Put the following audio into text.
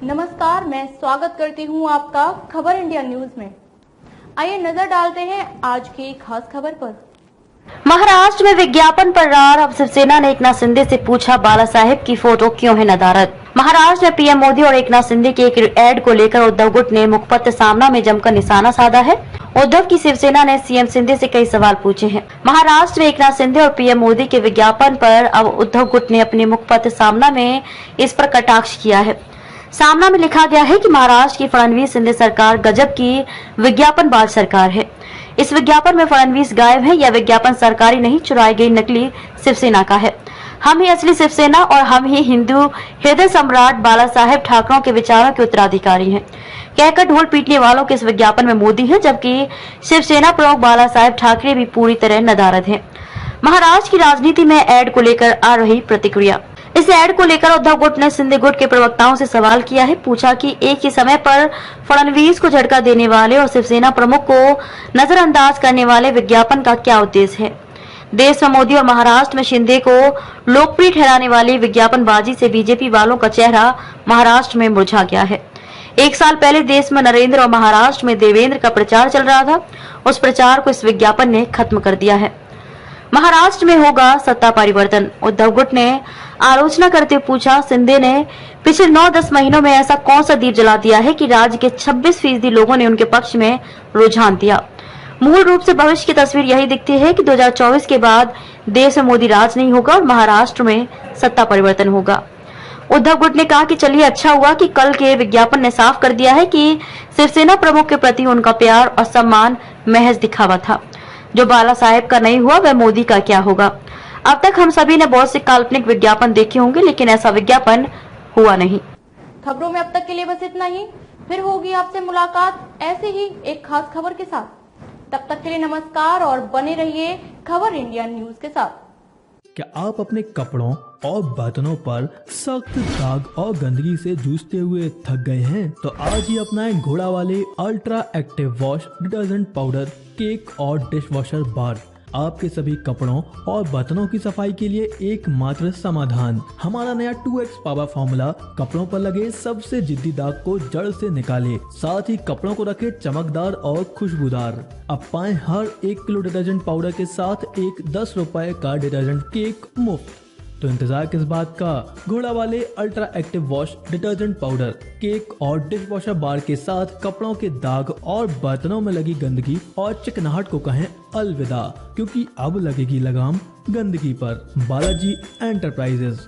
नमस्कार, मैं स्वागत करती हूं आपका खबर इंडिया न्यूज में। आइए नजर डालते हैं आज की खास खबर पर। महाराष्ट्र में विज्ञापन पर रार। अब शिवसेना ने एकनाथ शिंदे से पूछा, बाला साहेब की फोटो क्यों है नदारद। महाराष्ट्र में पीएम मोदी और एकनाथ शिंदे के एक एड को लेकर उद्धव गुट ने मुखपत्र सामना में जमकर निशाना साधा है। उद्धव की शिवसेना ने सीएम शिंदे से कई सवाल पूछे हैं। महाराष्ट्र में एकनाथ शिंदे और पीएम मोदी के विज्ञापन पर अब उद्धव गुट ने अपने मुखपत्र सामना में इस पर कटाक्ष किया है। सामना में लिखा गया है कि महाराष्ट्र की फडणवीस शिंदे सरकार गजब की विज्ञापनबाज सरकार है। इस विज्ञापन में फडणवीस गायब है। यह विज्ञापन सरकारी नहीं, चुराई गई नकली शिवसेना का है। हम ही असली शिवसेना और हम ही हिंदू हृदय सम्राट बाला साहेब ठाकरों के विचारों के उत्तराधिकारी हैं, कहकर ढोल पीटने वालों के इस विज्ञापन में मोदी है, जबकि शिवसेना प्रमुख बाला साहेब ठाकरे भी पूरी तरह नदारद हैं। महाराष्ट्र की राजनीति में एड को लेकर आ रही प्रतिक्रिया। इस एड को लेकर उद्धव गुट ने शिंदे गुट के प्रवक्ताओं से सवाल किया है। पूछा कि एक ही समय पर फडणवीस को झटका देने वाले और शिवसेना प्रमुख को नजरअंदाज करने वाले विज्ञापन का क्या उद्देश्य है। देश में मोदी और महाराष्ट्र में शिंदे को लोकप्रिय ठहराने वाली विज्ञापनबाजी से बीजेपी वालों का चेहरा महाराष्ट्र में मुरझा गया है। एक साल पहले देश में नरेंद्र और महाराष्ट्र में देवेंद्र का प्रचार चल रहा था। उस प्रचार को इस विज्ञापन ने खत्म कर दिया है। महाराष्ट्र में होगा सत्ता परिवर्तन। उद्धव गुट ने आलोचना करते हुए पूछा, शिंदे ने पिछले 9-10 महीनों में ऐसा कौन सा दीप जला दिया है कि राज्य के 26% लोगों ने उनके पक्ष में रुझान दिया। मूल रूप से भविष्य की तस्वीर यही दिखती है कि 2024 के बाद देश में मोदी राज नहीं होगा और महाराष्ट्र में सत्ता परिवर्तन होगा। उद्धव गुट ने कहा कि चलिए अच्छा हुआ कि कल के विज्ञापन ने साफ कर दिया है कि शिवसेना प्रमुख के प्रति उनका प्यार और सम्मान महज दिखावा था। जो बाला साहेब का नहीं हुआ वह मोदी का क्या होगा। अब तक हम सभी ने बहुत से काल्पनिक विज्ञापन देखे होंगे, लेकिन ऐसा विज्ञापन हुआ नहीं। खबरों में अब तक के लिए बस इतना ही। फिर होगी आपसे मुलाकात ऐसे ही एक खास खबर के साथ। तब तक के लिए नमस्कार और बने रहिए खबर इंडिया न्यूज के साथ। क्या आप अपने कपड़ों और बर्तनों पर सख्त दाग और गंदगी से जूझते हुए थक गए हैं? तो आज ही अपनाएं घोड़ा वाले ultra active wash detergent powder, cake और डिश वॉशर बार। आपके सभी कपड़ों और बर्तनों की सफाई के लिए एकमात्र समाधान। हमारा नया 2x पावर फॉर्मूला कपड़ों पर लगे सबसे जिद्दी दाग को जड़ से निकाले, साथ ही कपड़ों को रखे चमकदार और खुशबूदार। अब पाएं हर 1 किलो डिटर्जेंट पाउडर के साथ एक 10 रुपए का डिटर्जेंट केक मुफ्त। तो इंतजार किस बात का? घोड़ा वाले ultra active wash detergent powder, cake और डिश वॉशर बार के साथ कपड़ों के दाग और बर्तनों में लगी गंदगी और चिकनाहट को कहें अलविदा, क्योंकि अब लगेगी लगाम गंदगी पर। बालाजी एंटरप्राइजेज।